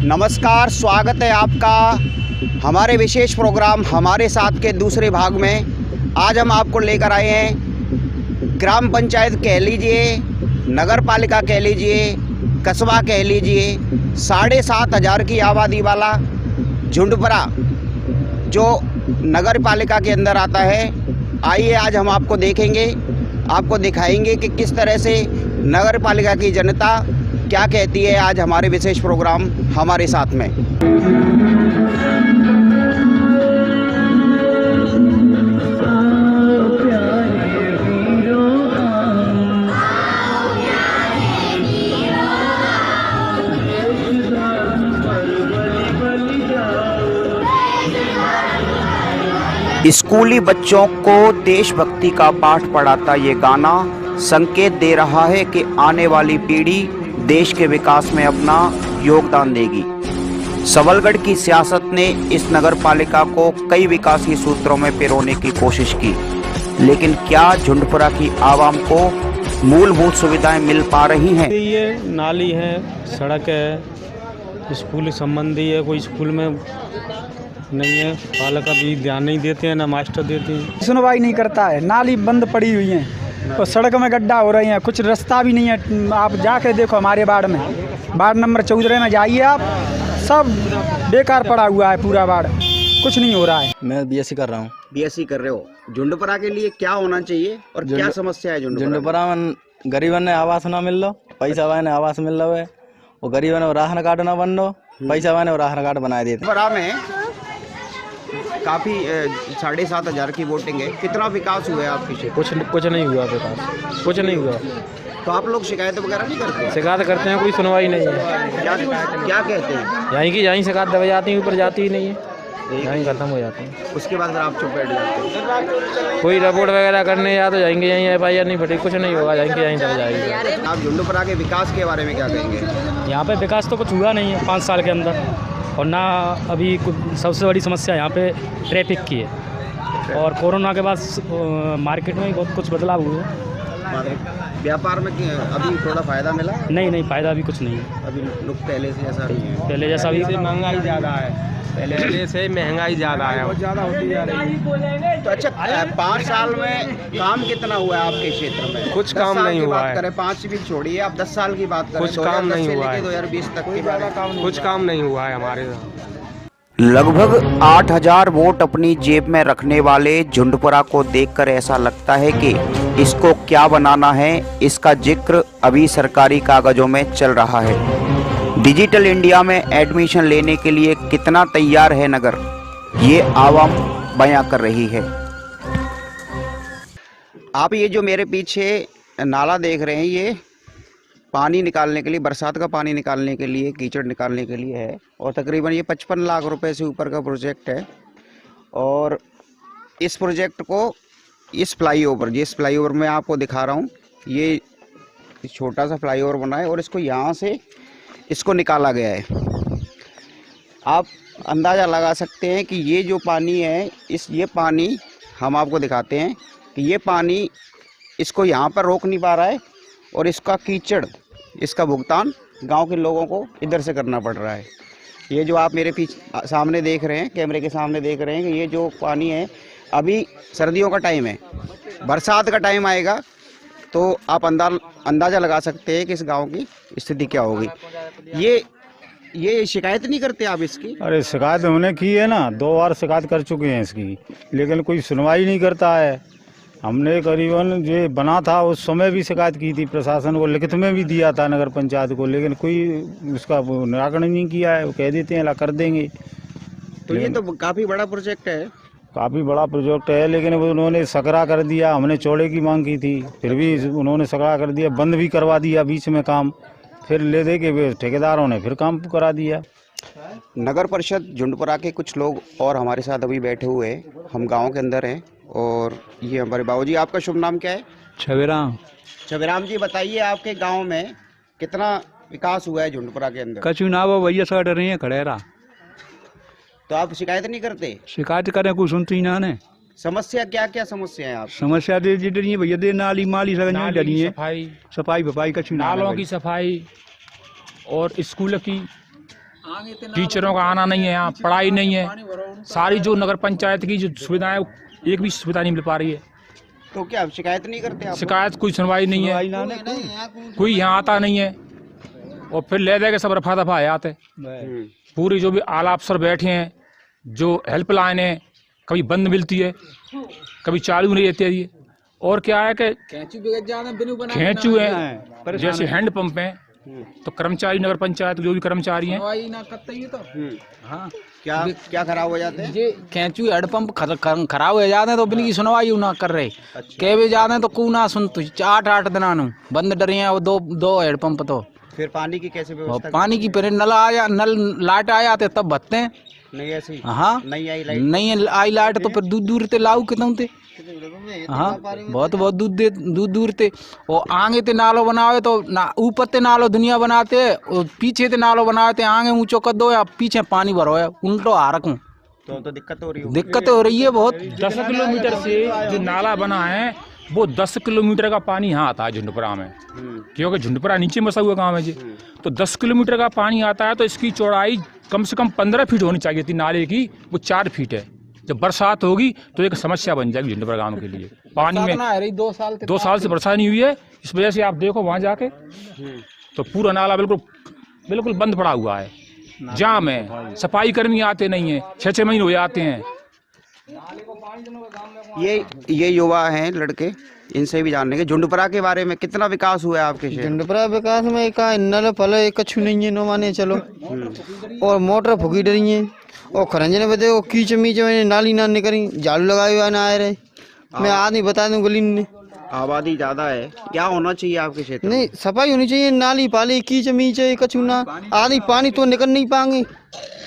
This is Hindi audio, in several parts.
नमस्कार, स्वागत है आपका हमारे विशेष प्रोग्राम हमारे साथ के दूसरे भाग में। आज हम आपको लेकर आए हैं ग्राम पंचायत कह लीजिए, नगर पालिका कह लीजिए, कस्बा कह लीजिए, 7,500 की आबादी वाला झुंडपरा जो नगर पालिका के अंदर आता है। आइए आज हम आपको देखेंगे, आपको दिखाएंगे कि किस तरह से नगर पालिका की जनता क्या कहती है। आज हमारे विशेष प्रोग्राम हमारे साथ में। स्कूली बच्चों को देशभक्ति का पाठ पढ़ाता ये गाना संकेत दे रहा है कि आने वाली पीढ़ी देश के विकास में अपना योगदान देगी। सबलगढ़ की सियासत ने इस नगर पालिका को कई विकासी सूत्रों में पिरोने की कोशिश की, लेकिन क्या झुंडपरा की आवाम को मूलभूत सुविधाएं मिल पा रही हैं? ये नाली है, सड़क है, स्कूल संबंधी है, कोई स्कूल में नहीं है, पालक अभी ध्यान नहीं देते हैं, ना मास्टर देते हैं। सुनवाई नहीं करता है, नाली बंद पड़ी हुई है और सड़क में गड्ढा हो रही है, कुछ रास्ता भी नहीं है। आप जाके देखो हमारे वार्ड में, वार्ड नंबर 14 में जाइए आप, सब बेकार पड़ा हुआ है पूरा वार्ड, कुछ नहीं हो रहा है। मैं बीएससी कर रहा हूँ। बीएससी कर रहे हो। झुंडपरा के लिए क्या होना चाहिए और क्या समस्या है झुंडपरा में? गरीबन ने आवास ना मिल लो, पैसा वाले ने आवास मिल रहा है, और गरीबन ने राशन कार्ड ना बन लो, पैसा वाले ने राशन कार्ड बना देते। झुंडपरा में काफ़ी 7,500 की वोटिंग है। कितना विकास हुआ है आपके क्षेत्र? कुछ नहीं हुआ विकास, कुछ नहीं हुआ। तो आप लोग शिकायत वगैरह नहीं करते? शिकायत करते हैं, कोई सुनवाई नहीं है। क्या कहते हैं? यहीं शिकायत दबा जाती है, ऊपर जाती ही नहीं है, यहीं खत्म हो जाती है। उसके बाद फिर आप चुप बैठ जाते हैं। कोई रिपोर्ट वगैरह करने या तो जाएंगे यहीं, FIR नहीं फटी, कुछ नहीं होगा, जाएंगे यहीं दब जाएगी। आप झुंडपरा के विकास के बारे में क्या कहेंगे? यहाँ पे विकास तो कुछ हुआ नहीं है 5 साल के अंदर, और ना अभी सबसे बड़ी समस्या यहाँ पे ट्रैफिक की है, और कोरोना के बाद मार्केट में बहुत कुछ बदलाव हुए हैं। व्यापार में अभी थोड़ा फायदा मिला? नहीं, फायदा अभी कुछ नहीं है। अभी लोग पहले से ऐसा नहीं है, पहले जैसा भी महंगाई ज़्यादा है, पहले से महंगाई ज़्यादा है, बहुत ज़्यादा होती जा रही है। तो अच्छा, 5 साल में काम कितना हुआ है आपके क्षेत्र में? कुछ काम नहीं हुआ है। 5 भी छोड़िए, आप 10 साल की बात करें, कुछ काम नहीं हुआ है। 2020 तक की कुछ काम नहीं हुआ है हमारे यहाँ। लगभग 8,000 वोट अपनी जेब में रखने वाले झुंडपरा को देखकर ऐसा लगता है कि इसको क्या बनाना है, इसका जिक्र अभी सरकारी कागजों में चल रहा है। डिजिटल इंडिया में एडमिशन लेने के लिए कितना तैयार है नगर, ये आवाम बयां कर रही है। आप ये जो मेरे पीछे नाला देख रहे हैं, ये पानी निकालने के लिए, बरसात का पानी निकालने के लिए, कीचड़ निकालने के लिए है, और तकरीबन ये 55 लाख रुपए से ऊपर का प्रोजेक्ट है। और इस प्रोजेक्ट को इस फ्लाईओवर में आपको दिखा रहा हूँ, ये छोटा सा फ्लाईओवर बना है और इसको यहाँ से इसको निकाला गया है। आप अंदाज़ा लगा सकते हैं कि ये जो पानी है, ये पानी हम आपको दिखाते हैं कि ये पानी इसको यहाँ पर रोक नहीं पा रहा है, और इसका कीचड़, इसका भुगतान गांव के लोगों को इधर से करना पड़ रहा है। ये जो आप मेरे पीछे सामने देख रहे हैं, कैमरे के सामने देख रहे हैं कि ये जो पानी है, अभी सर्दियों का टाइम है, बरसात का टाइम आएगा तो आप अंदाज़ा लगा सकते हैं कि इस गांव की स्थिति क्या होगी। ये शिकायत नहीं करते आप इसकी? अरे शिकायत हमने की है ना, 2 बार शिकायत कर चुके हैं इसकी, लेकिन कोई सुनवाई नहीं करता है। हमने करीबन जो बना था उस समय भी शिकायत की थी, प्रशासन को लिखित में भी दिया था नगर पंचायत को, लेकिन कोई उसका निराकरण नहीं किया है। वो कह देते हैं ला कर देंगे। तो ये तो काफ़ी बड़ा प्रोजेक्ट है। काफ़ी बड़ा प्रोजेक्ट है, लेकिन वो उन्होंने सकरा कर दिया। हमने चौड़े की मांग की थी, फिर भी उन्होंने सकरा कर दिया, बंद भी करवा दिया बीच में काम, फिर ले दे के ठेकेदारों ने फिर काम करा दिया। नगर परिषद झुंडपरा के कुछ लोग और हमारे साथ अभी बैठे हुए हैं, हम गांव के अंदर हैं, और ये हमारे बाबूजी। आपका शुभ नाम क्या है? छबेराम जी, बताइए आपके गांव में कितना विकास हुआ है झुंडपरा के अंदर? कछु ना वो भैया सड़ रही है खड़ेरा। तो आप शिकायत नहीं करते? शिकायत करें कुछ सुनती ना ने। समस्या क्या क्या समस्या है आप? समस्या दे डरी है भैया, दे नाली माली सगन डरी है, सफाई कछु नालों की सफाई और स्कूल की टीचरों का आना नहीं है, यहाँ पढ़ाई नहीं है, सारी जो नगर पंचायत की जो सुविधाएं एक भी सुविधा नहीं मिल पा रही है। तो क्या आप शिकायत नहीं करते आप? शिकायत कोई सुनवाई नहीं है, कोई यहाँ आता नहीं है, और फिर ले दे के सब रफा दफा आते। पूरी जो भी आला अफसर बैठे हैं, जो हेल्पलाइन है, कभी बंद मिलती है, कभी चालू नहीं रहती है। और क्या है कि खेचू है, जैसे हैंड पंप है, तो कर्मचारी नगर पंचायत जो भी कर्मचारी हैं, हाँ क्या क्या खराब हो जाते हैं? ये कैंचू हेडपंप खराब हो जाते हैं तो बिन की सुनवाई ना कर रहे। कह भी जाते हैं तो कू ना सुन तू 8 दिन बंद डरे हैं वो दो हेडपंप। तो फिर पानी की कैसे व्यवस्था? पानी की फिर नल लाइट आ जाते तब भरते हैं। नहीं ऐसी? हाँ नहीं आई लाइट? नहीं आई लाइट तो फिर दूर ते लाऊ कितों ते। हाँ बहुत दूर ते। और आगे ते नालो बनावे तो ऊपर ते नालो दुनिया बनाते, और पीछे ते नालो बनाते, आगे ऊंचो कर दो या पीछे पानी भरो है, उल्टो आ रखूं तो दिक्कत हो रही है? दिक्कत हो रही है बहुत। 10 किलोमीटर से जो नाला बना है वो 10 किलोमीटर का पानी यहाँ आता है झुंडपुरा में, क्योंकि झुंडपुरा नीचे बसा हुआ गाँव है जी। तो 10 किलोमीटर का पानी आता है, तो इसकी चौड़ाई कम से कम 15 फीट होनी चाहिए थी नाले की, वो 4 फीट है। जब बरसात होगी तो एक समस्या बन जाएगी झुंडपुरा गाँव के लिए। पानी में 2 साल से बरसात नहीं हुई है, इस वजह से आप देखो वहाँ जाके तो पूरा नाला बिल्कुल बंद पड़ा हुआ है, जाम है, सफाई कर्मी आते नहीं है, 6 महीने हो जाते हैं। ये युवा हैं लड़के, इनसे भी जानने के झुंडपुरा के बारे में कितना विकास हुआ है आपके शहर? झुंडपुरा विकास में का नल फल कछु नहीं है, नो माने चलो। और मोटर फुकी डरी है, और खरंजने बदे वो कीच मीच में नाली ना निकली, झाड़ू लगाए हुआ ना आए रहे। मैं आदमी बता दूं गली में आबादी ज्यादा है, क्या होना चाहिए आपके क्षेत्र? नहीं सफाई होनी चाहिए, नाली पाली कीच मीच कछु ना, आदमी पानी तो निकल नहीं पाएंगे।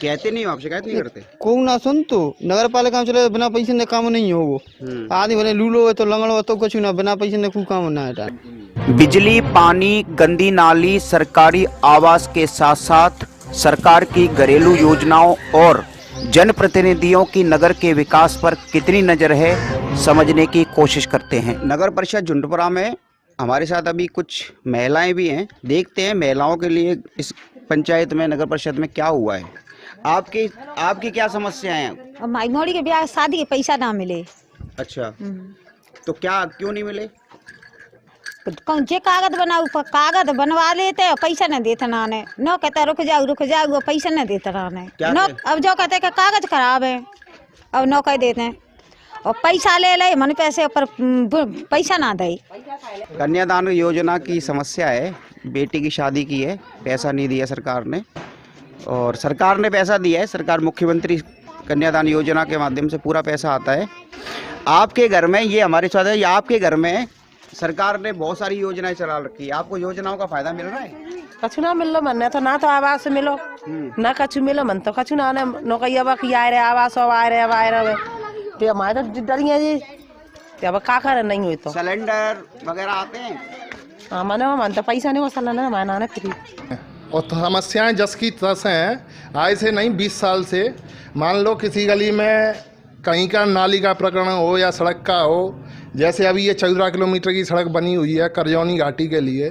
कहते नहीं हो आप, शिकायत नहीं करते? को ना सुन तो नगर पालिका में चले बिना पैसे ने काम नहीं हो। आदमी बने लूलो है तो लंगड़ो है तो कुछ ना, बिना पैसे ने कोई काम ना है। बिजली, पानी, गंदी नाली, सरकारी आवास के साथ साथ सरकार की घरेलू योजनाओं और जनप्रतिनिधियों की नगर के विकास पर कितनी नजर है, समझने की कोशिश करते हैं। नगर परिषद झुंडपुरा में हमारे साथ अभी कुछ महिलाएं भी हैं, देखते हैं महिलाओं के लिए इस पंचायत में, नगर परिषद में क्या हुआ है। आपकी क्या समस्याएं हैं? माई मोड़ी के ब्याह शादी के पैसा ना मिले। अच्छा, तो क्या क्यों नहीं मिले? कौन जे कागज बनवा लेते और पैसा न देते नाने, नो कहते रुक जाओ वो पैसा न देते नाने, नो अब जो कहते कि कागज खराब है अब नो कह देते हैं, और पैसा ले मन पैसे पर पैसा ना दे। कन्यादान योजना की समस्या है, बेटी की शादी की है, पैसा नहीं दिया सरकार ने, और सरकार ने पैसा दिया है, सरकार मुख्यमंत्री कन्यादान योजना के माध्यम से पूरा पैसा आता है। आपके घर में ये हमारे साथ है, ये आपके घर में सरकार ने बहुत सारी योजनाएं चला रखी है, आपको योजनाओं का फायदा मिल रहा है? कछु ना मिलो मन तो ना, तो आवास मिलो ना कछु मिलो मन तो कछु ना, नौकरिया की आए रहे आवास आ रहे तो हमारे तो डरिए जी, तो अब का कर नहीं हुई तो सिलेंडर वगैरह आते हैं। हाँ मन तो पैसा नहीं हो सिलेंडर हमारे ना फ्री। और समस्याएं जस की तस हैं, आज से नहीं 20 साल से। मान लो किसी गली में कहीं का नाली का प्रकरण हो या सड़क का हो, जैसे अभी ये 14 किलोमीटर की सड़क बनी हुई है करजौनी घाटी के लिए,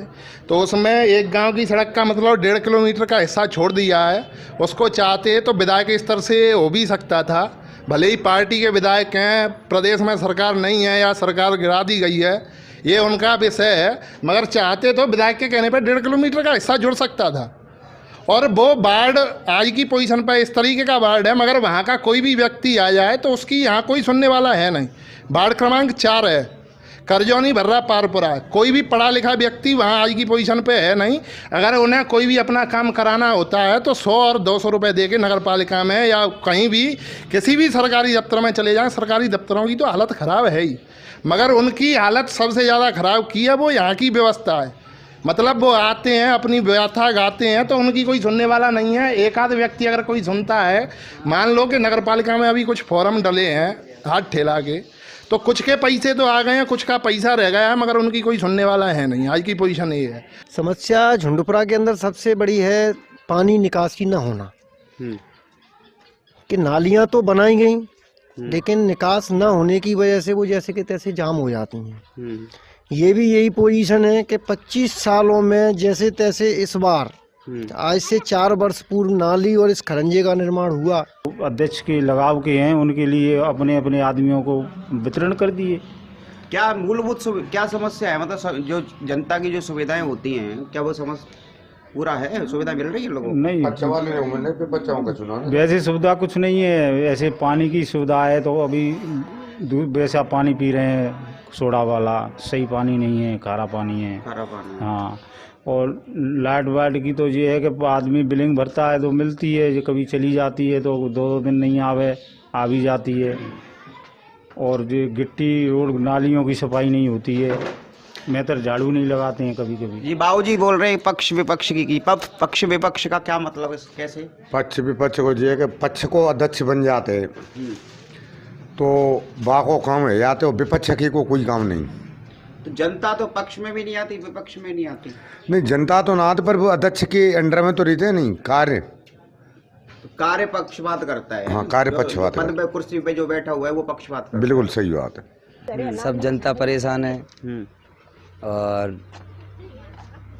तो उसमें एक गांव की सड़क का मतलब 1.5 किलोमीटर का हिस्सा छोड़ दिया है। उसको चाहते तो विधायक स्तर से हो भी सकता था, भले ही पार्टी के विधायक हैं, प्रदेश में सरकार नहीं है या सरकार गिरा दी गई है, ये उनका विषय है, मगर चाहते तो विधायक के कहने पर 1.5 किलोमीटर का हिस्सा जुड़ सकता था। और वो वार्ड आज की पोजीशन पर इस तरीके का वार्ड है, मगर वहाँ का कोई भी व्यक्ति आ जाए तो उसकी यहाँ कोई सुनने वाला है नहीं। वार्ड क्रमांक 4 है, करजौनी भर्रा पारपुरा, कोई भी पढ़ा लिखा व्यक्ति वहाँ आज की पोजीशन पे है नहीं। अगर उन्हें कोई भी अपना काम कराना होता है तो 100 और 200 रुपये दे के नगर पालिका में या कहीं भी किसी भी सरकारी दफ्तर में चले जाएं। सरकारी दफ्तरों की तो हालत ख़राब है ही, मगर उनकी हालत सबसे ज़्यादा ख़राब की है वो यहाँ की व्यवस्था है। मतलब वो आते हैं अपनी व्यथा गाते हैं तो उनकी कोई सुनने वाला नहीं है। एक आध व्यक्ति अगर कोई सुनता है, मान लो कि नगर पालिका में अभी कुछ फॉर्म डले हैं हाथ ठेला के, तो कुछ के पैसे तो आ गए हैं, कुछ का पैसा रह गया है, मगर उनकी कोई सुनने वाला है नहीं। आज की पोजीशन ये है। समस्या झुंडपुरा के अंदर सबसे बड़ी है पानी निकासी न होना, कि नालियां तो बनाई गई लेकिन निकास न होने की वजह से वो जैसे कि तैसे जाम हो जाती हैं। ये भी यही पोजीशन है कि 25 सालों में जैसे तैसे इस बार आज से 4 वर्ष पूर्व नाली और इस खरंजे का निर्माण हुआ। अध्यक्ष के लगाव के हैं, उनके लिए अपने अपने आदमियों को वितरण कर दिए। क्या मूलभूत क्या समस्या है, मतलब जो जनता की जो सुविधाएं होती हैं, क्या वो पूरा है, सुविधा मिल रही है लोगों को? नहीं, बच्चों का चुनाव वैसे सुविधा कुछ नहीं है। ऐसे पानी की सुविधा है तो अभी वैसा पानी पी रहे हैं, सोडा वाला, सही पानी नहीं है, खारा पानी है। हाँ, और लाइट वाइट की तो ये है कि आदमी बिलिंग भरता है तो मिलती है, जो कभी चली जाती है तो 2 दिन नहीं आ भी जाती है। और जो गिट्टी रोड नालियों की सफाई नहीं होती है, मेहतर झाड़ू नहीं लगाते हैं कभी कभी। जी बाबूजी बोल रहे हैं पक्ष विपक्ष की पक्ष विपक्ष का क्या मतलब है, कैसे? पक्ष विपक्ष को ये कि पक्ष को अध्यक्ष बन जाते हैं तो बाको काम है, या तो विपक्ष की को कोई काम नहीं। तो जनता तो पक्ष में भी नहीं आती, विपक्ष में नहीं आती। नहीं, जनता तो ना आती, पर वो अध्यक्ष के अंडर में तो रहते हैं। नहीं, कार्य पक्षपात करता है। हाँ, कार्य पक्षपात पद पे कुर्सी पे जो बैठा हुआ है वो पक्षपात करता है। बिल्कुल सही बात है। सब जनता परेशान है और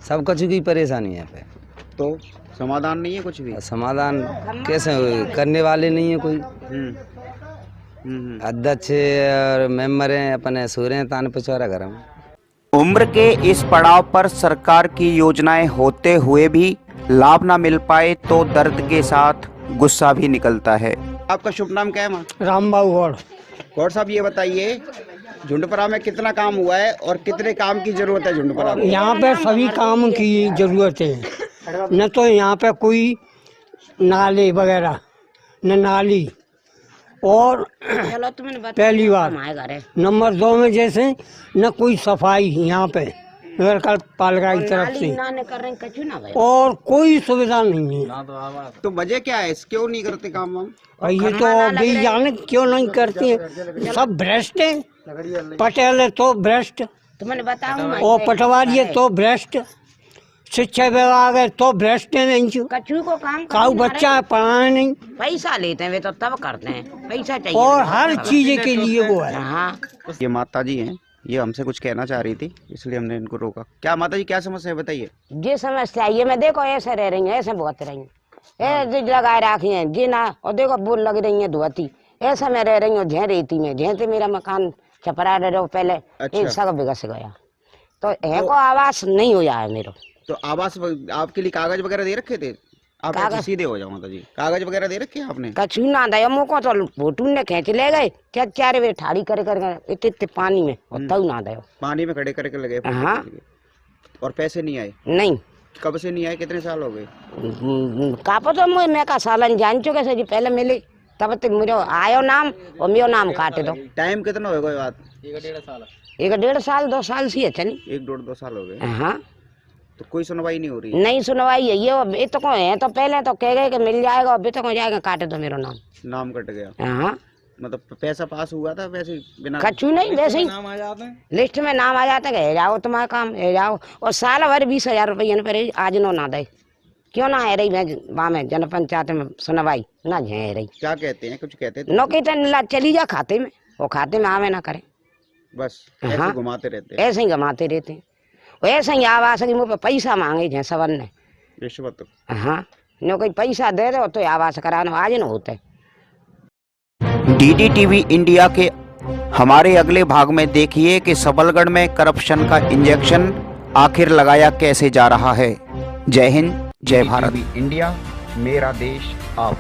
सब कुछ की परेशानी है पे। तो समाधान नहीं है कुछ भी? समाधान कैसे करने वाले नहीं है कोई। अध्यक्ष और मेंबर हैं अपने सूर्य हैं तान पिछवाड़ा घर में। उम्र के इस पड़ाव पर सरकार की योजनाएं होते हुए भी लाभ ना मिल पाए तो दर्द के साथ गुस्सा भी निकलता है। आपका शुभ नाम क्या है माँ? रामबाबू गौड़ साहब, ये बताइए झुंडपरा में कितना काम हुआ है और कितने काम की जरूरत है झुंडपरा में? यहाँ पे सभी काम की जरूरत है। न तो यहाँ पे कोई नाले वगैरह, न नाली, और पहली बात नंबर 2 में जैसे न कोई सफाई यहाँ पे नगर पालिका की तरफ से, और कोई सुविधा नहीं है। तो वजह क्या है, क्यों नहीं करते काम हम? ये तो अभी जाने क्यों नहीं करते हैं, सब भ्रष्ट है। पटेल है तो भ्रष्ट, और पटवारी है तो भ्रष्ट, शिक्षा विभाग है तो भ्रष्ट है। नहीं कछु को काम काऊ बच्चा है, पढ़ाए नहीं, पैसा लेते हैं वे तो तब करते हैं, पैसा चाहिए और हर चीज के लिए वो है। हाँ, ये माता जी हैं, ये हमसे कुछ कहना चाह रही थी इसलिए हमने इनको रोका। क्या माता जी, क्या समस्या है बताइए? ये समस्या ये मैं देखो ऐसे रह रही है, ऐसे बहुत रही है, लगाए रखी है जी ना, और देखो बोल लग रही है धुआती, ऐसे मैं रह रही हूँ झे रेती में, झे से मेरा मकान छपरा रहे पहले। एक सब बिगस गया तो को आवास नहीं हो जाए मेरा। तो आवास आपके लिए कागज वगैरह दे रखे थे? आप सीधे हो जाओ माता जी, कागज वगैरह दे रखे आपने? कछु ना दया मुको तो फोटू ने खींच ले गए, क्या 4 वे ठाड़ी करे इतने पानी में, और तब ना दया पानी में खड़े करके लगे। हाँ, और पैसे नहीं आए? नहीं। कब से नहीं आए, कितने साल हो गए? कापो तो मैं का सालन जान चुके से जी, पहले मिले तब तो मुझे आयो नाम और मेरो नाम काटे दो। टाइम कितना हो गया बात? 1.5 साल 2 साल सी है चली। 1-1.5-2 साल हो गए। हाँ, तो कोई सुनवाई नहीं हो रही? नहीं सुनवाई है, ये तो को है, तो पहले तो कह गए कि मिल जाएगा, अभी तो को जाएगा, काटे दो मेरो नाम कट गया। हाँ, मतलब पैसा पास हुआ था वैसे बिना? कछु नहीं, वैसे ही नाम आ जाते हैं, लिस्ट में नाम आ जाता है, जाओ तुम्हारा काम है जाओ, और साल भर 20,000 रुपये पर आज नो ना दे, क्यों ना है रही वहाँ में जन पंचायत में सुनवाई ना है रही। क्या कहते हैं, कुछ कहते हैं? नो कहते चली जा खाते में, वो खाते में आवे ना करे, बस ऐसे घुमाते रहते हैं। ऐसे ही घुमाते रहते हैं, ऐसे ही आवास की मुँह पे पैसा मांगे जैसे सवन ने रिश्वत। हाँ, नो कोई पैसा दे दो तो आवास कराना आज न होते। DDTV इंडिया के हमारे अगले भाग में देखिए कि सबलगढ़ में करप्शन का इंजेक्शन आखिर लगाया कैसे जा रहा है। जय हिंद, जय भारत। इंडिया, मेरा देश, आप।